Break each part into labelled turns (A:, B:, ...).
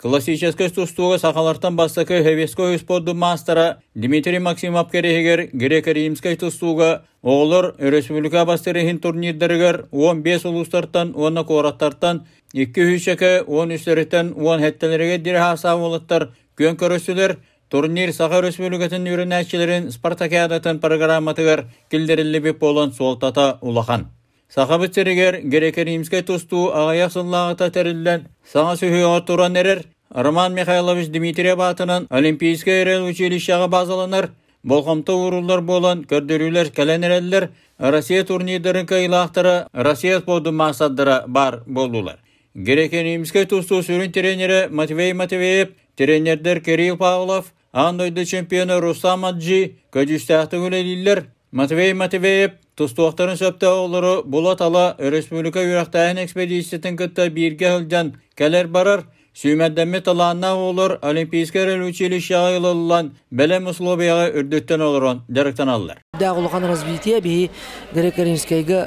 A: Классический тустуга сахалартан бастакы хевеско спорду мастера Дмитрий Максимов керегер греко-римский тустуга оғылыр республика бастырыхин турнирдерігер 15 улустартан, 10 кораттартан, 2 шеке, 10 үстеріттен, 10 хеттелерге дир хаса олыттар көн көрөсілер. Турнир Саха Республикатын үрінәтшілерін Спартакиадатын программатығыр келдерілі беп болан солтата улахан. Саха біттерігер греко-римский тусту ағаяқ сыллағыта тәрілден саңа сөйіға туран әрер Роман Михайлович Дмитрий Батынан Олимпийский эрел училищаға базаланар, болғамты урулар болан көрдірілер кәленерелер Россия турнирдерін кайлақтары Россия спорду мақсаддыра бар болдулар. Греко-римский тусту сүрін тренері Матвей Матвеев, тренердер Кирилл Павлов, андойды чемпионы Рустам Аджи, көдістәқті өлелілер. Матвей Матвеев, тустуақтарын сөпті олары Булат Ала Республика Үрақтайын экспедициятын күтті бірге үлден кәлер барар. Сүймәддәмі таланна олар Олимпийский эрел училищаға илылылан бәлем условияға үрдіттен олырын дәріктен алылар.
B: Дағылған развитие бейі греко-римскайға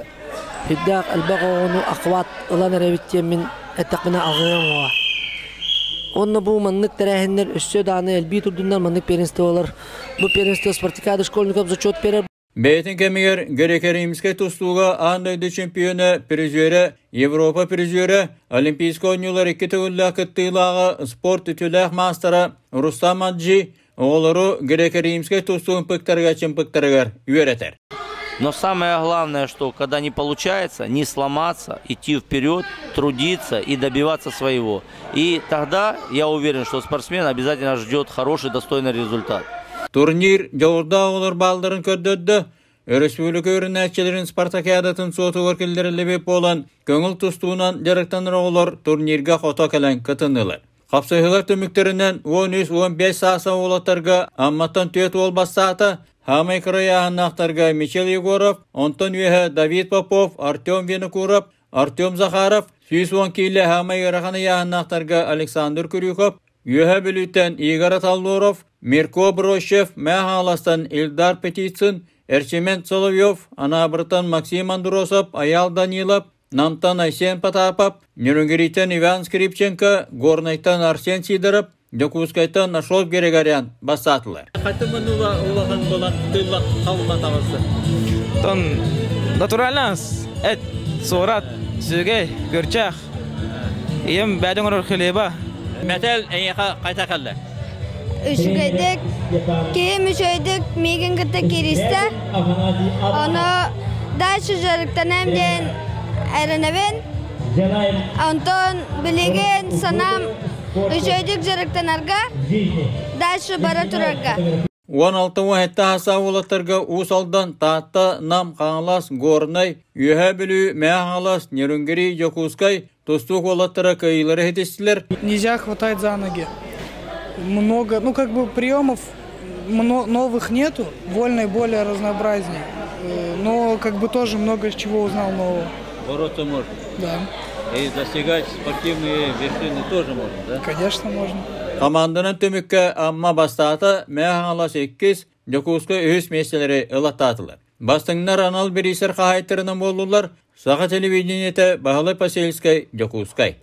B: Фиддақ әлбәғоғыну ақват ұлан әрәбеттен әттіқміна ағыған оға. Онны бұл маннық тәрәхіндер өссө даны әлбей тұрдыңдар маннық перенсті олар. Бұл перенсті Спартакиада школьников зачет берер.
A: Бәйтін кәмегер греко-римский тустуға андайды чемпионы призері, Европа призері, Олимпийский ойнылар 2 тігілі күттіліға спорт үтіләқ мастера Рустам Аджи олары греко-римский тустуғын пықтарға чемпықтарығар үйеретер.
C: Но самое главное, что когда не получается, не сломаться, идти вперед, трудиться и добиваться своего. И тогда я уверен, что спортсмен обязательно ждет хороший, достойный результат.
A: Турнир жауырда олар балдарын көрдөдді. Республика өрінәтшілерін Спартакиадатын соты өркелдері беп болан көңіл тұстуынан жарықтаныр олар турнирға қота кәлін кытынылар. Қапсығылар төміктерінен 13-15 саса олатарға амматтан түйет ол бастаты Хамай краяғынақтарға Мичел Егоров, Антон Веха, Давид Попов, Артем Венекуров, Артем Захаров, Сүйсуан кейлі Хамай ғырақаны яғынақтарға Александр Курюков, Юха Білүттен Игорь Талдоров, Мирко Брощев, Мәғаластан Илдар Петицин, Эрчемент Соловьев, Анабыртан Максим Андросов, Аял Данилов, Намтан Айсен Потапов, Нюрнгеритен Иван Скрипченко, Горнайтан Арсен Сидоров, Докускайтан Нашов Герегорян басатылар. Қайтымын улағын болан тыллақ қауылан тағысы?
D: Тон натураланс, әт, сорат, сөге, көрчақ. Ем бәдің ұрыр қылеба.
A: Мәтәл әйеға қайта қалды?
E: Үшгедік, кейім үшөйдік, меген күтті керісті. Оны дайшы жарықтан әмден әріневен. Антон білеген санам үшөйдік жарықтан арға, дайшы бара тұрарға.
A: 16 хетта хаса олаттарға усалдан таатта нам қаңылас горнай, үйе білу мәғалас Нерүнгери Жокускай тустуқ олаттара кайылары хетестілер.
F: Нельзя хватать за ноги. Много, приемов новых нету, вольной более разнообразнее. Но тоже много чего узнал нового.
A: Бороться можно?
F: Да.
A: И достигать спортивные вершины тоже можно, да?
F: Конечно, можно.
A: Команданын төмікке амма бастаты мәғала 8 Жокуска өз меселері ылаттатылар. Бастыңнар анал берисер қағайттырының болулар, Саха телевидениеті Бағалы Пасельскай, Жокускай.